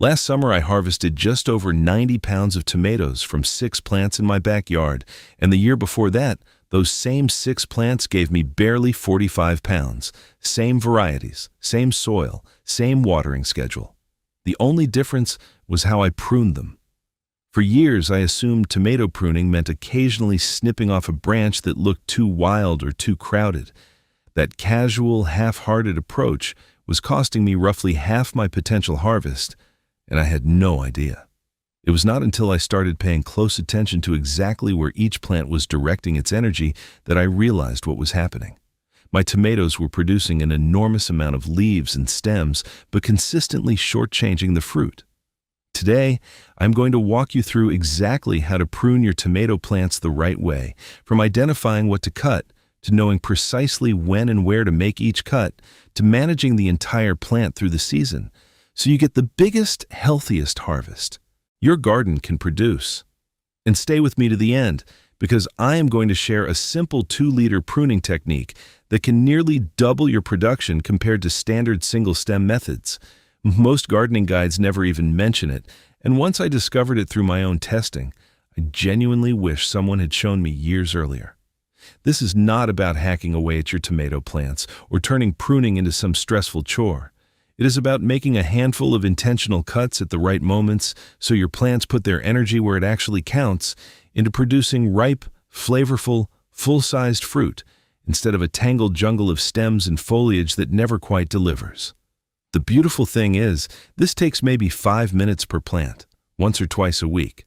Last summer, I harvested just over 90 pounds of tomatoes from 6 plants in my backyard, and the year before that, those same 6 plants gave me barely 45 pounds. Same varieties, same soil, same watering schedule. The only difference was how I pruned them. For years, I assumed tomato pruning meant occasionally snipping off a branch that looked too wild or too crowded. That casual, half-hearted approach was costing me roughly half my potential harvest, and I had no idea. It was not until I started paying close attention to exactly where each plant was directing its energy that I realized what was happening. My tomatoes were producing an enormous amount of leaves and stems, but consistently shortchanging the fruit. Today, I'm going to walk you through exactly how to prune your tomato plants the right way, from identifying what to cut, to knowing precisely when and where to make each cut, to managing the entire plant through the season, so you get the biggest, healthiest harvest your garden can produce. And stay with me to the end, because I am going to share a simple 2-liter pruning technique that can nearly double your production compared to standard single-stem methods. Most gardening guides never even mention it, and once I discovered it through my own testing, I genuinely wish someone had shown me years earlier. This is not about hacking away at your tomato plants or turning pruning into some stressful chore. It is about making a handful of intentional cuts at the right moments so your plants put their energy where it actually counts, into producing ripe, flavorful, full-sized fruit instead of a tangled jungle of stems and foliage that never quite delivers. The beautiful thing is, this takes maybe 5 minutes per plant, once or twice a week.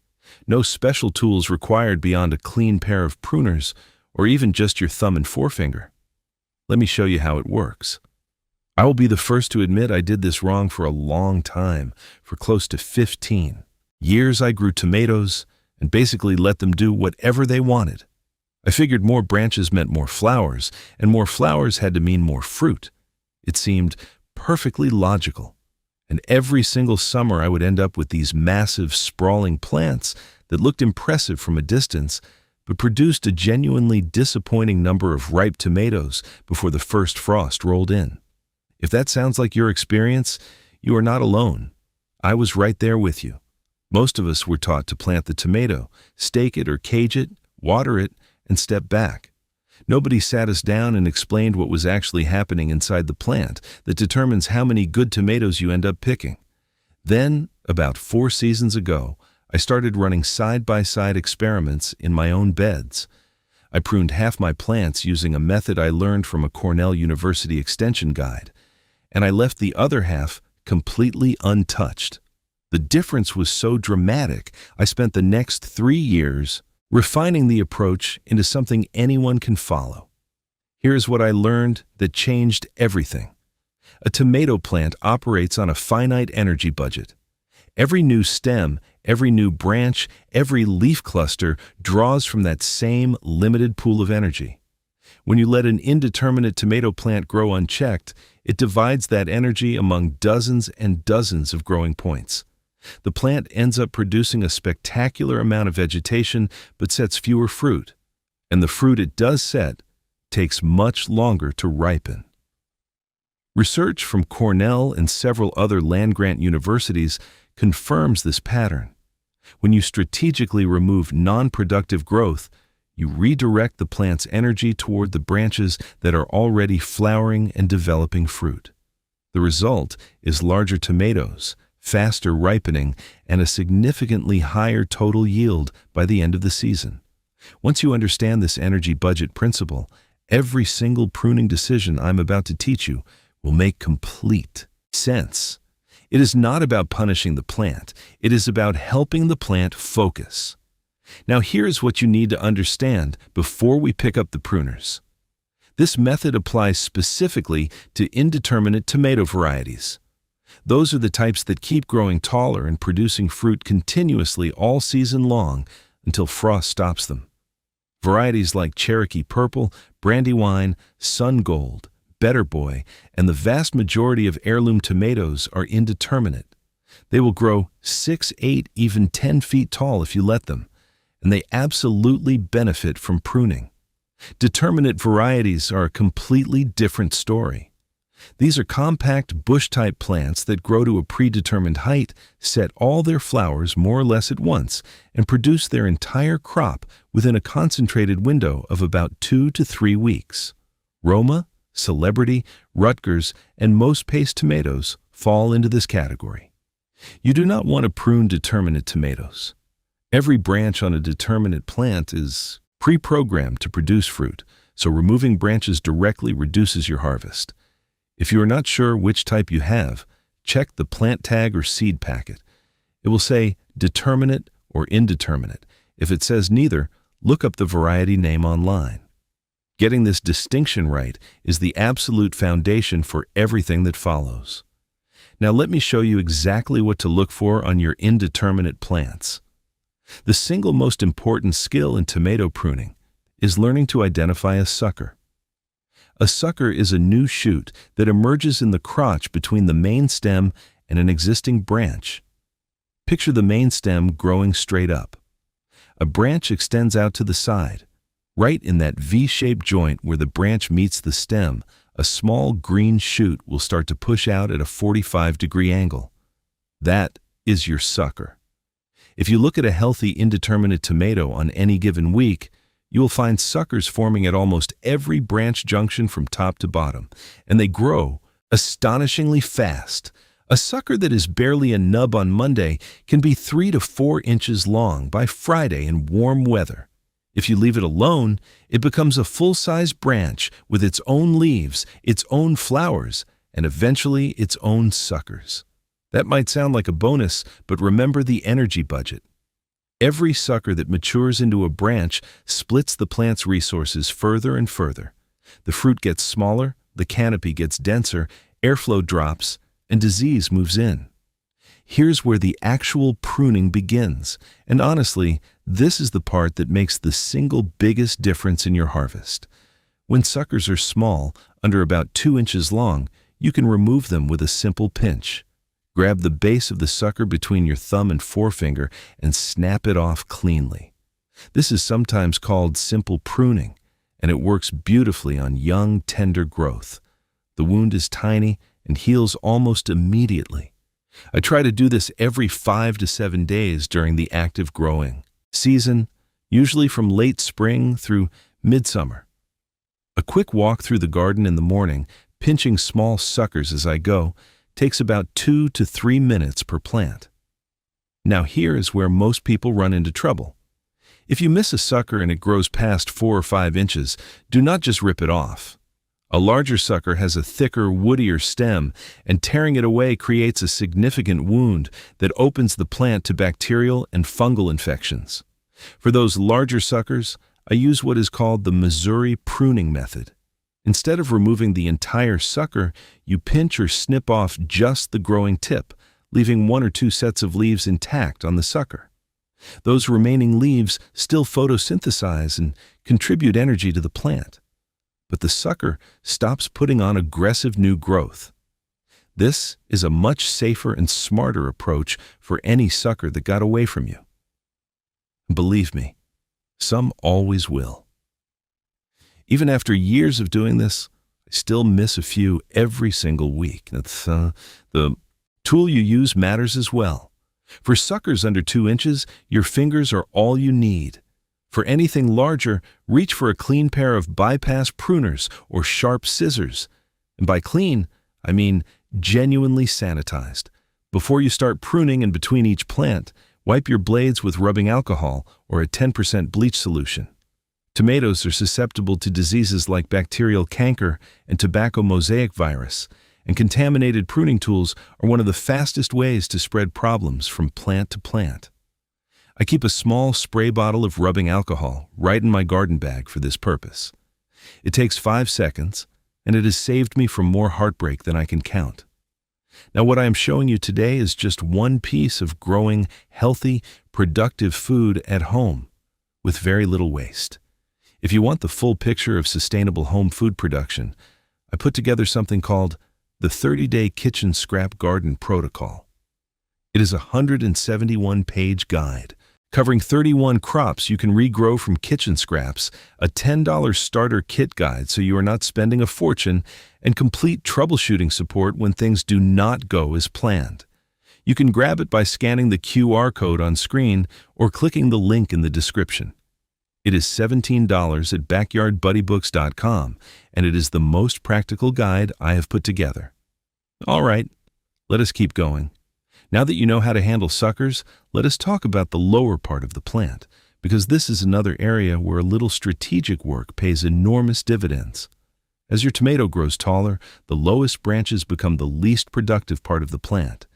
No special tools required beyond a clean pair of pruners or even just your thumb and forefinger. Let me show you how it works. I will be the first to admit I did this wrong for a long time. For close to 15 years, I grew tomatoes and basically let them do whatever they wanted. I figured more branches meant more flowers, and more flowers had to mean more fruit. It seemed perfectly logical. And every single summer, I would end up with these massive, sprawling plants that looked impressive from a distance, but produced a genuinely disappointing number of ripe tomatoes before the first frost rolled in. If that sounds like your experience, you are not alone. I was right there with you. Most of us were taught to plant the tomato, stake it or cage it, water it, and step back. Nobody sat us down and explained what was actually happening inside the plant that determines how many good tomatoes you end up picking. Then, about 4 seasons ago, I started running side-by-side experiments in my own beds. I pruned half my plants using a method I learned from a Cornell University extension guide, and I left the other half completely untouched. The difference was so dramatic, I spent the next 3 years refining the approach into something anyone can follow. Here's what I learned that changed everything. A tomato plant operates on a finite energy budget. Every new stem, every new branch, every leaf cluster draws from that same limited pool of energy. When you let an indeterminate tomato plant grow unchecked, it divides that energy among dozens and dozens of growing points. The plant ends up producing a spectacular amount of vegetation but sets fewer fruit, and the fruit it does set takes much longer to ripen. Research from Cornell and several other land-grant universities confirms this pattern. When you strategically remove non-productive growth, you redirect the plant's energy toward the branches that are already flowering and developing fruit. The result is larger tomatoes, faster ripening, and a significantly higher total yield by the end of the season. Once you understand this energy budget principle, every single pruning decision I'm about to teach you will make complete sense. It is not about punishing the plant. It is about helping the plant focus. Now here's what you need to understand before we pick up the pruners. This method applies specifically to indeterminate tomato varieties. Those are the types that keep growing taller and producing fruit continuously all season long until frost stops them. Varieties like Cherokee Purple, Brandywine, Sun Gold, Better Boy, and the vast majority of heirloom tomatoes are indeterminate. They will grow 6, 8, even 10 feet tall if you let them, and they absolutely benefit from pruning. Determinate varieties are a completely different story. These are compact bush-type plants that grow to a predetermined height, set all their flowers more or less at once, and produce their entire crop within a concentrated window of about 2 to 3 weeks. Roma, Celebrity, Rutgers, and most paste tomatoes fall into this category. You do not want to prune determinate tomatoes. Every branch on a determinate plant is pre-programmed to produce fruit, so removing branches directly reduces your harvest. If you are not sure which type you have, check the plant tag or seed packet. It will say determinate or indeterminate. If it says neither, look up the variety name online. Getting this distinction right is the absolute foundation for everything that follows. Now let me show you exactly what to look for on your indeterminate plants. The single most important skill in tomato pruning is learning to identify a sucker. A sucker is a new shoot that emerges in the crotch between the main stem and an existing branch. Picture the main stem growing straight up. A branch extends out to the side. Right in that V-shaped joint where the branch meets the stem, a small green shoot will start to push out at a 45-degree angle. That is your sucker. If you look at a healthy indeterminate tomato on any given week, you will find suckers forming at almost every branch junction from top to bottom, and they grow astonishingly fast. A sucker that is barely a nub on Monday can be 3 to 4 inches long by Friday in warm weather. If you leave it alone, it becomes a full-size branch with its own leaves, its own flowers, and eventually its own suckers. That might sound like a bonus, but remember the energy budget. Every sucker that matures into a branch splits the plant's resources further and further. The fruit gets smaller, the canopy gets denser, airflow drops, and disease moves in. Here's where the actual pruning begins, and honestly, this is the part that makes the single biggest difference in your harvest. When suckers are small, under about 2 inches long, you can remove them with a simple pinch. Grab the base of the sucker between your thumb and forefinger and snap it off cleanly. This is sometimes called simple pruning, and it works beautifully on young, tender growth. The wound is tiny and heals almost immediately. I try to do this every 5 to 7 days during the active growing season, usually from late spring through midsummer. A quick walk through the garden in the morning, pinching small suckers as I go, takes about 2 to 3 minutes per plant. Now here is where most people run into trouble. If you miss a sucker and it grows past 4 or 5 inches, do not just rip it off. A larger sucker has a thicker, woodier stem, and tearing it away creates a significant wound that opens the plant to bacterial and fungal infections. For those larger suckers, I use what is called the Missouri pruning method. Instead of removing the entire sucker, you pinch or snip off just the growing tip, leaving 1 or 2 sets of leaves intact on the sucker. Those remaining leaves still photosynthesize and contribute energy to the plant, but the sucker stops putting on aggressive new growth. This is a much safer and smarter approach for any sucker that got away from you. Believe me, some always will. Even after years of doing this, I still miss a few every single week. The tool you use matters as well. For suckers under 2 inches, your fingers are all you need. For anything larger, reach for a clean pair of bypass pruners or sharp scissors. And by clean, I mean genuinely sanitized. Before you start pruning in between each plant, wipe your blades with rubbing alcohol or a 10% bleach solution. Tomatoes are susceptible to diseases like bacterial canker and tobacco mosaic virus, and contaminated pruning tools are one of the fastest ways to spread problems from plant to plant. I keep a small spray bottle of rubbing alcohol right in my garden bag for this purpose. It takes 5 seconds, and it has saved me from more heartbreak than I can count. Now, what I am showing you today is just one piece of growing, healthy, productive food at home with very little waste. If you want the full picture of sustainable home food production, I put together something called the 30-Day Kitchen Scrap Garden Protocol. It is a 171-page guide covering 31 crops you can regrow from kitchen scraps, a $10 starter kit guide so you are not spending a fortune, and complete troubleshooting support when things do not go as planned. You can grab it by scanning the QR code on screen or clicking the link in the description. It is $17 at backyardbuddybooks.com, and it is the most practical guide I have put together. All right, let us keep going. Now that you know how to handle suckers, let us talk about the lower part of the plant, because this is another area where a little strategic work pays enormous dividends. As your tomato grows taller, the lowest branches become the least productive part of the plant.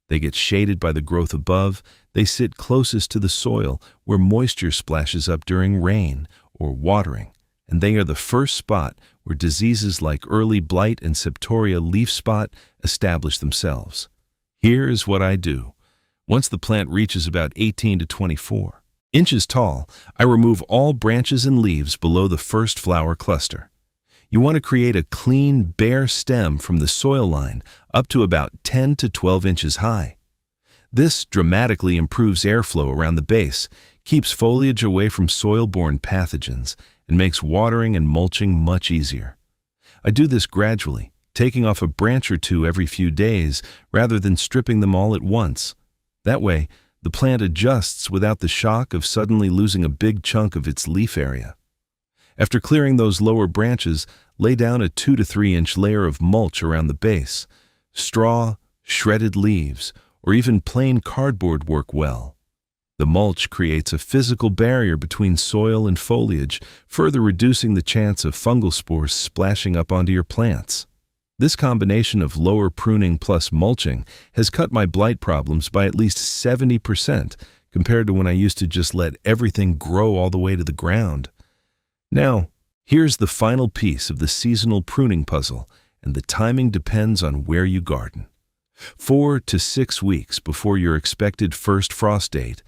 They get shaded by the growth above, they sit closest to the soil where moisture splashes up during rain or watering, and they are the first spot where diseases like early blight and septoria leaf spot establish themselves. Here is what I do. Once the plant reaches about 18 to 24 inches tall, I remove all branches and leaves below the first flower cluster. You want to create a clean, bare stem from the soil line up to about 10 to 12 inches high. This dramatically improves airflow around the base, keeps foliage away from soil-borne pathogens, and makes watering and mulching much easier. I do this gradually, taking off a branch or two every few days rather than stripping them all at once. That way, the plant adjusts without the shock of suddenly losing a big chunk of its leaf area. After clearing those lower branches, lay down a 2 to 3 inch layer of mulch around the base. Straw, shredded leaves, or even plain cardboard work well. The mulch creates a physical barrier between soil and foliage, further reducing the chance of fungal spores splashing up onto your plants. This combination of lower pruning plus mulching has cut my blight problems by at least 70% compared to when I used to just let everything grow all the way to the ground. Now, here's the final piece of the seasonal pruning puzzle, and the timing depends on where you garden. 4 to 6 weeks before your expected first frost date,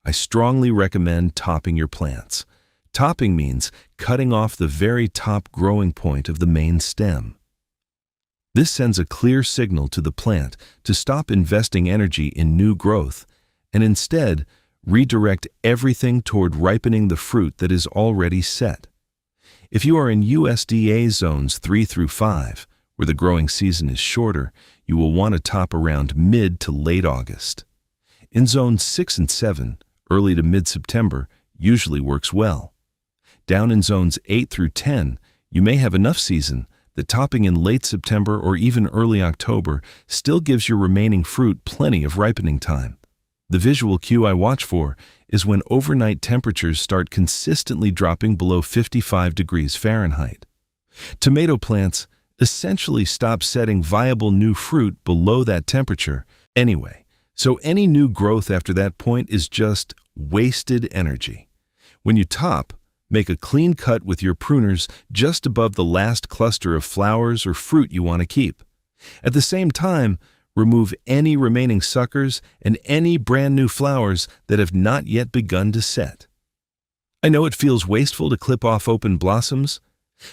I strongly recommend topping your plants. Topping means cutting off the very top growing point of the main stem. This sends a clear signal to the plant to stop investing energy in new growth and instead redirect everything toward ripening the fruit that is already set. If you are in USDA zones 3 through 5, where the growing season is shorter, you will want to top around mid to late August. In zones 6 and 7, early to mid-September usually works well. Down in zones 8 through 10, you may have enough season that topping in late September or even early October still gives your remaining fruit plenty of ripening time. The visual cue I watch for is when overnight temperatures start consistently dropping below 55 degrees Fahrenheit. Tomato plants essentially stop setting viable new fruit below that temperature anyway, so any new growth after that point is just wasted energy. When you top, make a clean cut with your pruners just above the last cluster of flowers or fruit you want to keep. At the same time, remove any remaining suckers and any brand new flowers that have not yet begun to set. I know it feels wasteful to clip off open blossoms,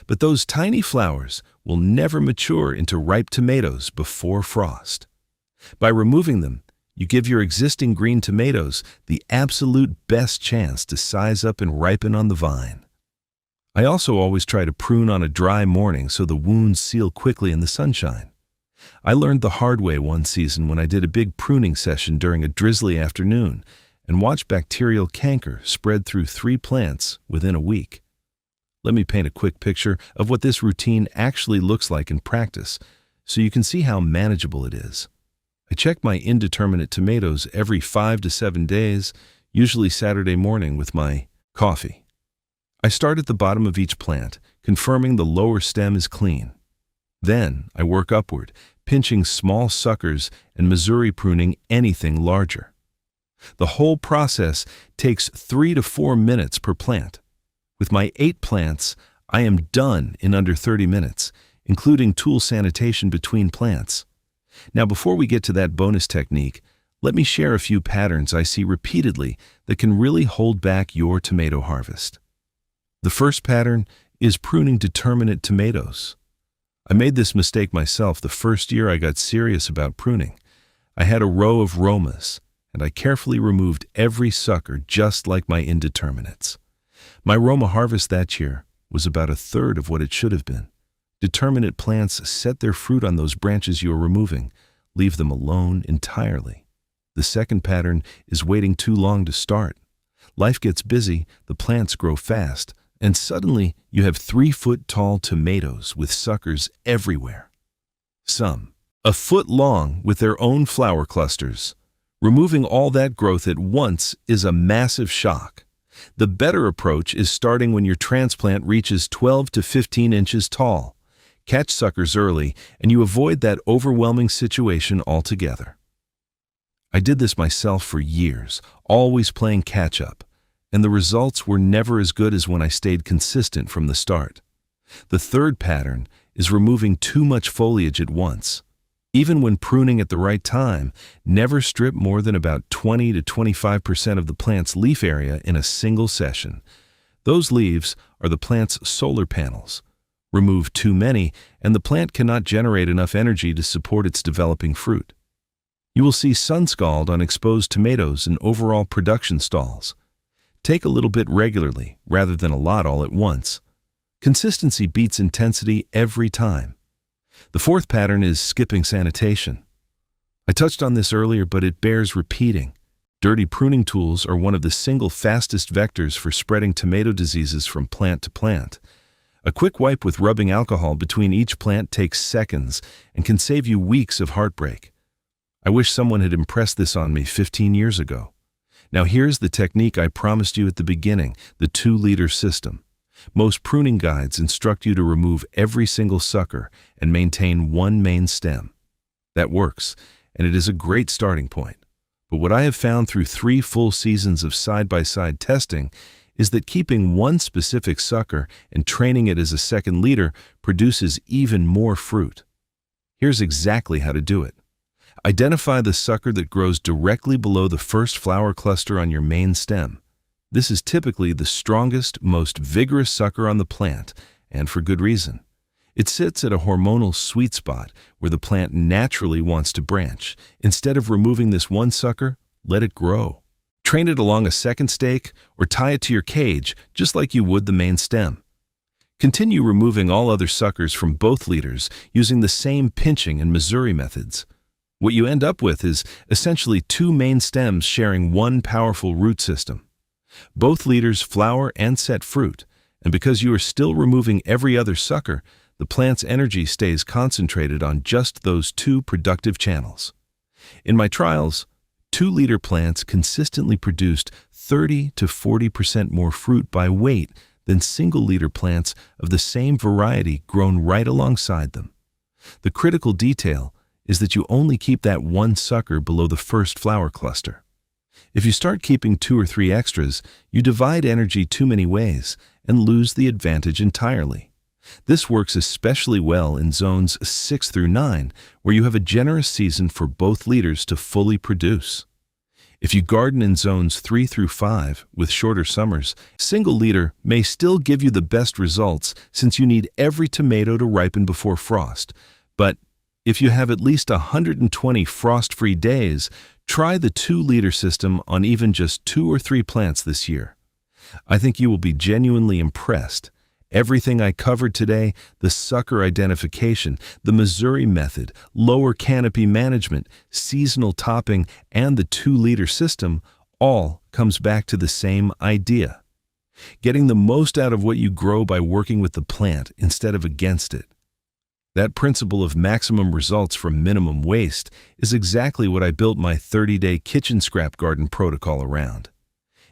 but those tiny flowers will never mature into ripe tomatoes before frost. By removing them, you give your existing green tomatoes the absolute best chance to size up and ripen on the vine. I also always try to prune on a dry morning so the wounds seal quickly in the sunshine. I learned the hard way one season when I did a big pruning session during a drizzly afternoon and watched bacterial canker spread through 3 plants within a week. Let me paint a quick picture of what this routine actually looks like in practice so you can see how manageable it is. I check my indeterminate tomatoes every 5 to 7 days, usually Saturday morning with my coffee. I start at the bottom of each plant, confirming the lower stem is clean. Then I work upward, pinching small suckers and Missouri pruning anything larger. The whole process takes 3 to 4 minutes per plant. With my 8 plants, I am done in under 30 minutes, including tool sanitation between plants. Now, before we get to that bonus technique, let me share a few patterns I see repeatedly that can really hold back your tomato harvest. The first pattern is pruning determinate tomatoes. I made this mistake myself the first year I got serious about pruning. I had a row of Romas, and I carefully removed every sucker just like my indeterminates. My Roma harvest that year was about a third of what it should have been. Determinate plants set their fruit on those branches you are removing. Leave them alone entirely. The second pattern is waiting too long to start. Life gets busy, the plants grow fast, and suddenly you have 3-foot-tall tomatoes with suckers everywhere. Some, a foot long with their own flower clusters. Removing all that growth at once is a massive shock. The better approach is starting when your transplant reaches 12 to 15 inches tall. Catch suckers early, and you avoid that overwhelming situation altogether. I did this myself for years, always playing catch-up, and the results were never as good as when I stayed consistent from the start. The third pattern is removing too much foliage at once. Even when pruning at the right time, never strip more than about 20 to 25% of the plant's leaf area in a single session. Those leaves are the plant's solar panels. Remove too many, and the plant cannot generate enough energy to support its developing fruit. You will see sun scald on exposed tomatoes and overall production stalls. Take a little bit regularly, rather than a lot all at once. Consistency beats intensity every time. The fourth pattern is skipping sanitation. I touched on this earlier, but it bears repeating. Dirty pruning tools are one of the single fastest vectors for spreading tomato diseases from plant to plant. A quick wipe with rubbing alcohol between each plant takes seconds and can save you weeks of heartbreak. I wish someone had impressed this on me 15 years ago. Now here's the technique I promised you at the beginning, the 2-liter system. Most pruning guides instruct you to remove every single sucker and maintain one main stem. That works, and it is a great starting point. But what I have found through 3 full seasons of side-by-side testing is that keeping one specific sucker and training it as a second leader produces even more fruit. Here's exactly how to do it. Identify the sucker that grows directly below the first flower cluster on your main stem. This is typically the strongest, most vigorous sucker on the plant, and for good reason. It sits at a hormonal sweet spot where the plant naturally wants to branch. Instead of removing this one sucker, let it grow. Train it along a second stake or tie it to your cage just like you would the main stem. Continue removing all other suckers from both leaders using the same pinching and Missouri methods. What you end up with is essentially 2 main stems sharing one powerful root system. Both leaders flower and set fruit, and because you are still removing every other sucker, the plant's energy stays concentrated on just those 2 productive channels. In my trials, 2-liter plants consistently produced 30 to 40% more fruit by weight than single-liter plants of the same variety grown right alongside them. The critical detail is that you only keep that one sucker below the first flower cluster. If you start keeping 2 or 3 extras, you divide energy too many ways and lose the advantage entirely. This works especially well in zones 6 through 9, where you have a generous season for both leaders to fully produce. If you garden in zones 3 through 5 with shorter summers, single leader may still give you the best results since you need every tomato to ripen before frost. But if you have at least 120 frost-free days, try the 2-liter system on even just 2 or 3 plants this year. I think you will be genuinely impressed. Everything I covered today, the sucker identification, the Missouri method, lower canopy management, seasonal topping, and the 2-liter system, all comes back to the same idea. Getting the most out of what you grow by working with the plant instead of against it. That principle of maximum results from minimum waste is exactly what I built my 30-day kitchen scrap garden protocol around.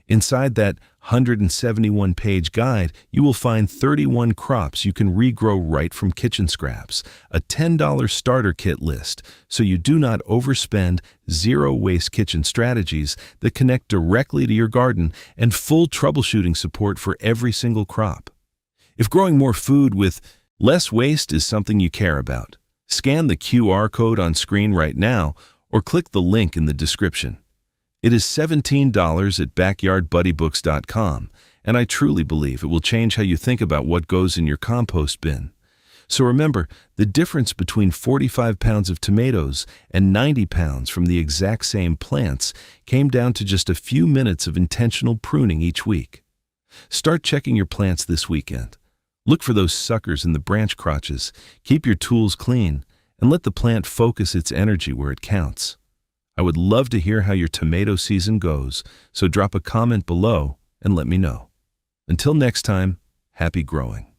Inside that 171-page guide, you will find 31 crops you can regrow right from kitchen scraps, a $10 starter kit list, so you do not overspend, zero-waste kitchen strategies that connect directly to your garden, and full troubleshooting support for every single crop. If growing more food with less waste is something you care about, scan the QR code on screen right now or click the link in the description. It is $17 at backyardbuddybooks.com, and I truly believe it will change how you think about what goes in your compost bin. So remember, the difference between 45 pounds of tomatoes and 90 pounds from the exact same plants came down to just a few minutes of intentional pruning each week. Start checking your plants this weekend. Look for those suckers in the branch crotches, keep your tools clean, and let the plant focus its energy where it counts. I would love to hear how your tomato season goes, so drop a comment below and let me know. Until next time, happy growing.